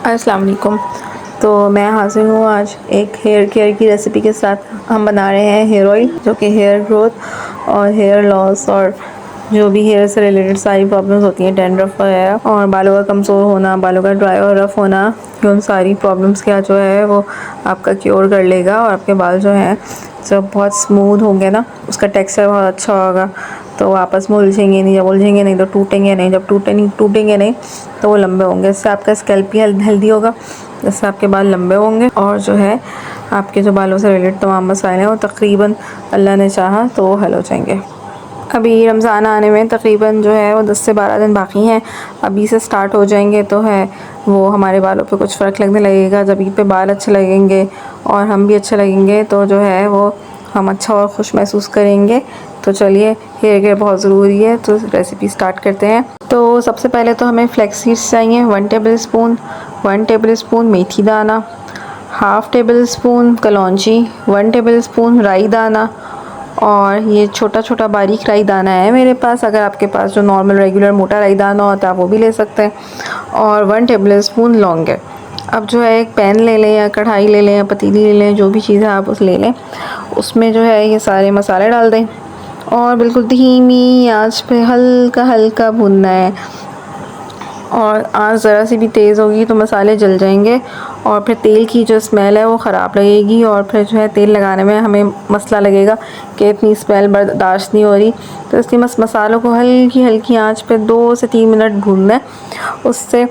अस्सलाम वालेकुम। तो मैं हाज़िर हूँ आज एक हेयर केयर की रेसिपी के साथ। हम बना रहे हैं हेयर ऑयल, जो कि हेयर ग्रोथ और हेयर लॉस और जो भी हेयर से रिलेटेड सारी प्रॉब्लम्स होती हैं, डैंड्रफ वगैरह और बालों का कमज़ोर होना, बालों का ड्राई और रफ़ होना, उन सारी प्रॉब्लम्स का जो है वो आपका क्योर कर लेगा और आपके बाल जो हैं जब बहुत स्मूथ होंगे ना, उसका टेक्सचर बहुत अच्छा होगा, तो वो आपस में उलझेंगे नहीं। जब उलझेंगे नहीं तो टूटेंगे नहीं, जब टूटेंगे नहीं तो वो लंबे होंगे। इससे आपका स्कैल्प भी हेल्दी होगा, जिससे आपके बाल लंबे होंगे और जो है आपके जो बालों से रिलेटेड तमाम मसाइल हैं वो तकरीबन अल्लाह ने चाहा तो वो हल हो जाएंगे। अभी रमज़ान आने में तकरीबन जो है वो 10 से 12 दिन बाकी हैं। अभी से स्टार्ट हो जाएंगे तो है वो हमारे बालों पे कुछ फ़र्क लगने लगेगा। जब ईद पे बाल अच्छे लगेंगे और हम भी अच्छे लगेंगे तो जो है वो हम अच्छा और खुश महसूस करेंगे। तो चलिए, हेयर केयर बहुत ज़रूरी है, तो रेसिपी स्टार्ट करते हैं। तो सबसे पहले तो हमें फ्लैक्स सीड्स चाहिए 1 टेबल स्पून मेथी दाना, हाफ़ टेबल स्पून कलौंजी, 1 टेबल स्पून राई दाना, और ये छोटा छोटा बारीक राई दाना है मेरे पास। अगर आपके पास जो नॉर्मल रेगुलर मोटा राई दाना होता है आप वो भी ले सकते हैं। और 1 टेबल स्पून लौंग है। अब जो है एक पैन ले लें या कढ़ाई ले लें या पतीली ले लें, जो भी चीज़ है आप उस ले लें। उसमें जो है ये सारे मसाले डाल दें और बिल्कुल धीमी आंच पे हल्का हल्का भूनना है। और आंच ज़रा सी भी तेज़ होगी तो मसाले जल जाएंगे और फिर तेल की जो स्मेल है वो ख़राब लगेगी और फिर जो है तेल लगाने में हमें मसला लगेगा कि इतनी स्मेल बर्दाश्त नहीं हो रही। तो इसलिए मसालों को हल्की हल्की आंच पे 2 से 3 मिनट भूनना है। उससे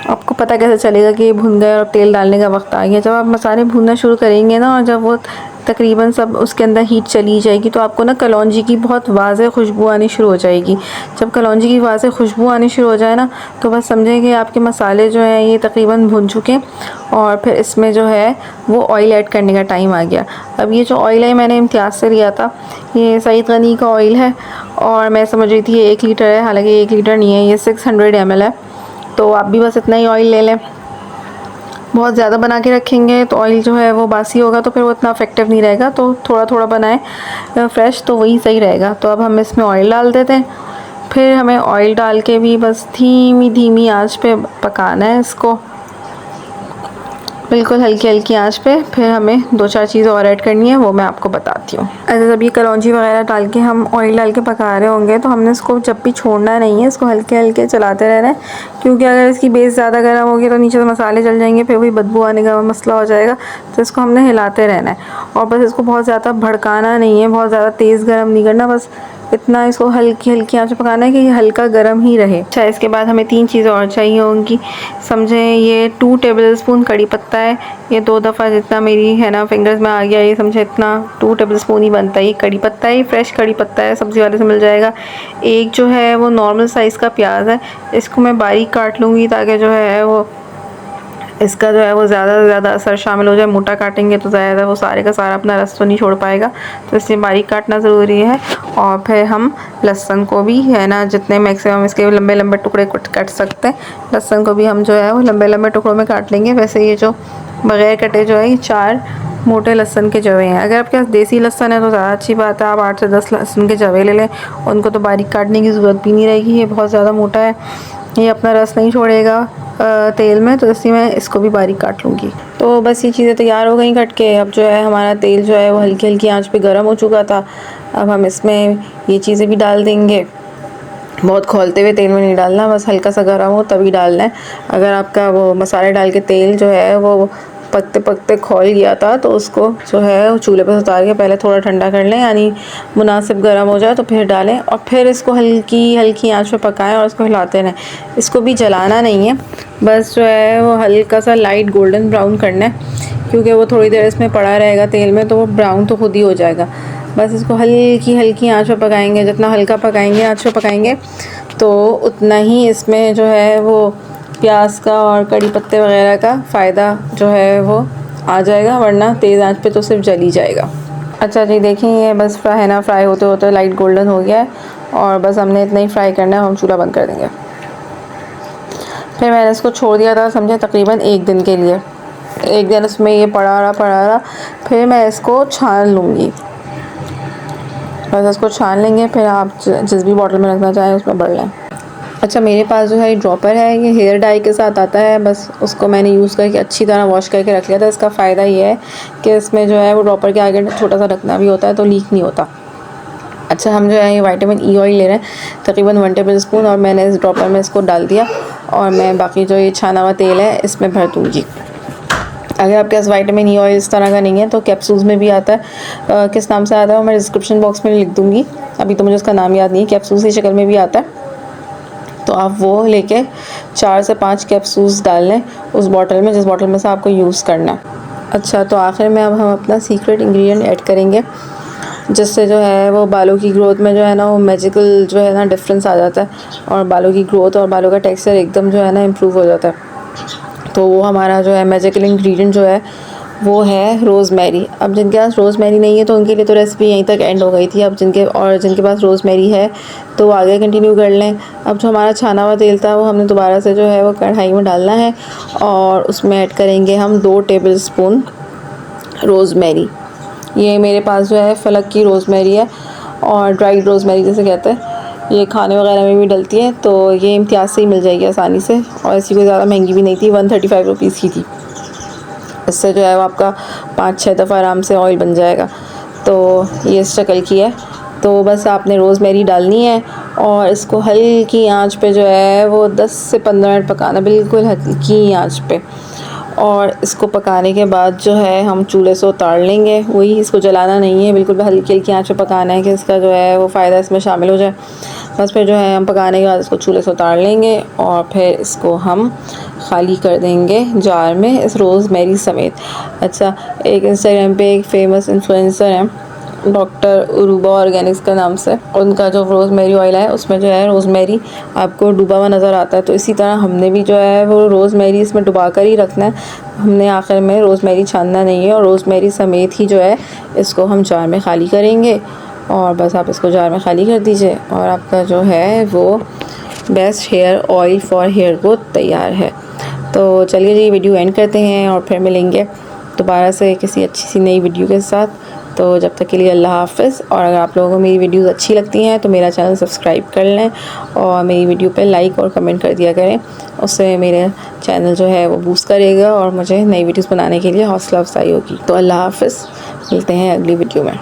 आपको पता कैसे चलेगा कि ये भुन गए और तेल डालने का वक्त आ गया। जब आप मसाले भूनना शुरू करेंगे ना और जब वो तकरीबन सब उसके अंदर हीट चली जाएगी तो आपको ना कलौंजी की बहुत वाज़ेह खुशबू आनी शुरू हो जाएगी। जब कलौंजी की वाज़ेह खुशबू आनी शुरू हो जाए ना तो बस समझें कि आपके मसाले जो हैं ये तकरीबन भुन चुके हैं और फिर इसमें जो है वो ऑयल ऐड करने का टाइम आ गया। अब ये जो ऑयल है मैंने इम्तियाज़ से लिया था, ये सईद गनी का ऑयल है और मैं समझ रही थी ये 1 लीटर है, हालांकि 1 लीटर नहीं है, ये 600 ml है। तो आप भी बस इतना ही ऑयल ले लें। बहुत ज़्यादा बना के रखेंगे तो ऑयल जो है वो बासी होगा तो फिर वो इतना इफेक्टिव नहीं रहेगा। तो थोड़ा थोड़ा बनाएं फ्रेश, तो वही सही रहेगा। तो अब हम इसमें ऑयल डाल देते हैं। फिर हमें ऑयल डाल के भी बस धीमी धीमी आंच पे पकाना है इसको, बिल्कुल हल्की हल्की आंच पे। फिर हमें 2-4 चीज़ें और ऐड करनी है, वो मैं आपको बताती हूँ। ऐसे जब ये कलौंजी वगैरह डाल के हम ऑयल डाल के पका रहे होंगे तो हमने इसको जब भी छोड़ना नहीं है, इसको हल्के हल्के चलाते रहना है, क्योंकि अगर इसकी बेस ज़्यादा गर्म होगी तो नीचे से मसाले जल जाएंगे, फिर वही बदबू आने का मसला हो जाएगा। तो इसको हमने हिलाते रहना है और बस इसको बहुत ज़्यादा भड़काना नहीं है, बहुत ज़्यादा तेज़ गर्म नहीं करना, बस इतना इसको हल्की हल्की आंच पे पकाना है कि ये हल्का गर्म ही रहे। अच्छा, इसके बाद हमें 3 चीज़ें और चाहिए होंगी। समझें ये 2 टेबल स्पून कड़ी पत्ता है, ये 2 दफ़ा जितना मेरी है ना फिंगर्स में आ गया, ये समझे इतना 2 टेबल स्पून ही बनता है। ये कड़ी पत्ता है, फ्रेश कड़ी पत्ता है, सब्ज़ी वाले से मिल जाएगा। एक जो है वो नॉर्मल साइज़ का प्याज है, इसको मैं बारीक काट लूँगी ताकि जो है वो इसका जो है वो ज़्यादा से ज़्यादा असर शामिल हो जाए। मोटा काटेंगे तो ज़्यादा वो सारे का सारा अपना रस तो नहीं छोड़ पाएगा, तो इसलिए बारीक काटना ज़रूरी है। और फिर हम लहसुन को भी है ना जितने मैक्सिमम इसके लंबे लंबे टुकड़े काट सकते हैं, लहसुन को भी हम जो है वो लंबे लंबे टुकड़ों में काट लेंगे। वैसे ये जो बग़ैर कटे जो है ये 4 मोटे लहसुन के जवे हैं। अगर आपके पास देसी लहसुन है तो ज़्यादा अच्छी बात है, आप 8 से 10 लहसुन के जवे ले लें, उनको तो बारीक काटने की ज़रूरत भी नहीं रहेगी। ये बहुत ज़्यादा मोटा है, ये अपना रस नहीं छोड़ेगा तेल में, तो इसलिए मैं इसको भी बारीक काट लूँगी। तो बस ये चीज़ें तैयार हो गई कट के। अब जो है हमारा तेल जो है वो हल्की हल्की आंच पे गर्म हो चुका था। अब हम इसमें ये चीज़ें भी डाल देंगे। बहुत खौलते हुए तेल में नहीं डालना, बस हल्का सा गर्म हो तभी डालना है। अगर आपका वो मसाले डाल के तेल जो है वो पकते पकते खौल गया था तो उसको जो है चूल्हे पर उतार के पहले थोड़ा ठंडा कर लें, यानी मुनासिब गर्म हो जाए तो फिर डालें और फिर इसको हल्की हल्की आंच पे पकाएं और इसको हिलाते रहें। इसको भी जलाना नहीं है, बस जो है वो हल्का सा लाइट गोल्डन ब्राउन करना है, क्योंकि वो थोड़ी देर इसमें पड़ा रहेगा तेल में तो वो ब्राउन तो खुद ही हो जाएगा। बस इसको हल्की हल्की आंच पे पकाएंगे, जितना हल्का पकाएंगे आंच पे पकाएंगे तो उतना ही इसमें जो है वो प्याज का और कड़ी पत्ते वगैरह का फ़ायदा जो है वो आ जाएगा, वरना तेज़ आंच पे तो सिर्फ जल ही जाएगा। अच्छा जी, देखें ये बस फ्राई है ना, फ्राई होते होते लाइट गोल्डन हो गया है और बस हमने इतना ही फ्राई करना है, हम चूल्हा बंद कर देंगे। फिर मैंने इसको छोड़ दिया था समझे तकरीबन 1 दिन के लिए। 1 दिन उसमें ये पड़ा रहा, फिर मैं इसको छान लूँगी। बस इसको छान लेंगे, फिर आप जिस भी बॉटल में रखना चाहें उसमें भर लें। अच्छा, मेरे पास जो है ड्रॉपर है, ये हेयर डाई के साथ आता है। बस उसको मैंने यूज़ करके अच्छी तरह वॉश करके रख लिया था। इसका फ़ायदा ये है कि इसमें जो है वो ड्रॉपर के आगे छोटा सा ढकना भी होता है, तो लीक नहीं होता। अच्छा, हम जो है ये विटामिन ई ऑयल ले रहे हैं तकरीबन 1 टेबल स्पून, और मैंने इस ड्रॉपर में इसको डाल दिया और मैं बाकी जो ये छाना हुआ तेल है इसमें भर दूँगी। अगर आपके पास विटामिन ई ऑयल इस तरह का नहीं है तो कैप्सूल्स में भी आता है। किस नाम से आता है वो मैं डिस्क्रिप्शन बॉक्स में लिख दूँगी, अभी तो मुझे उसका नाम याद नहीं है। कैप्सूल्स की शक्ल में भी आता है, तो आप वो लेके 4 से 5 कैप्सूल्स डाल लें उस बॉटल में, जिस बॉटल में से आपको यूज़ करना है। अच्छा, तो आखिर में अब हम अपना सीक्रेट इंग्रेडिएंट ऐड करेंगे, जिससे जो है वो बालों की ग्रोथ में जो है ना वो मैजिकल जो है ना डिफरेंस आ जाता है, और बालों की ग्रोथ और बालों का टेक्सचर एकदम जो है ना इम्प्रूव हो जाता है। तो वो हमारा जो है मैजिकल इंग्रेडिएंट जो है वो है रोज़मेरी। अब जिनके पास रोज़मेरी नहीं है तो उनके लिए तो रेसिपी यहीं तक एंड हो गई थी। अब जिनके पास रोज़मेरी है तो वो आगे कंटिन्यू कर लें। अब जो हमारा छाना हुआ तेल था वो हमने दोबारा से जो है वो कढ़ाई में डालना है, और उसमें ऐड करेंगे हम 2 टेबल स्पून रोज़मेरी। ये मेरे पास जो है फलक की रोज़मेरी है, और ड्राइड रोज़मेरी जिसे कहते हैं, ये खाने वगैरह में भी डलती है, तो ये इम्तियाज़ से ही मिल जाएगी आसानी से, और ऐसी कोई ज़्यादा महंगी भी नहीं थी, 135 रुपीज़ की थी। इससे जो है वो आपका 5-6 दफ़ा आराम से ऑयल बन जाएगा। तो ये इस शक्ल की है। तो बस आपने रोज़मेरी डालनी है और इसको हल्की आंच पे जो है वो 10 से 15 मिनट पकाना, बिल्कुल हल्की आंच पे। और इसको पकाने के बाद जो है हम चूल्हे से उतार लेंगे। वही, इसको जलाना नहीं है, बिल्कुल हल्की हल्की आंच पे पकाना है कि इसका जो है वो फ़ायदा इसमें शामिल हो जाए। बस फिर जो है हम पकाने के बाद इसको चूल्हे से उतार लेंगे, और फिर इसको हम ख़ाली कर देंगे जार में इस रोज़मेरी समेत। अच्छा, एक इंस्टाग्राम पे एक फ़ेमस इन्फ्लुएंसर हैं डॉक्टर उरूबा ऑर्गेनिक्स का नाम से, उनका जो रोज़मेरी ऑयल है उसमें जो है रोज़मेरी आपको डूबा हुआ नज़र आता है। तो इसी तरह हमने भी जो है वो रोज़मेरी इसमें डुबा कर ही रखना है। हमने आखिर में रोज़मेरी छानना नहीं है, और रोज़मेरी समेत ही जो है इसको हम जार में ख़ाली करेंगे। और बस आप इसको जार में ख़ाली कर दीजिए, और आपका जो है वो best hair oil for hair growth तैयार है। तो चलिए जी, वीडियो एंड करते हैं और फिर मिलेंगे दोबारा से किसी अच्छी सी नई वीडियो के साथ। तो जब तक के लिए अल्लाह हाफ़िज़। और अगर आप लोगों को मेरी वीडियोस अच्छी लगती हैं तो मेरा चैनल सब्सक्राइब कर लें, और मेरी वीडियो पे लाइक और कमेंट कर दिया करें। उससे मेरे चैनल जो है वो बूस्ट करेगा और मुझे नई वीडियोस बनाने के लिए हौसला अफजाई होगी। तो अल्लाह हाफ़िज़, मिलते हैं अगली वीडियो में।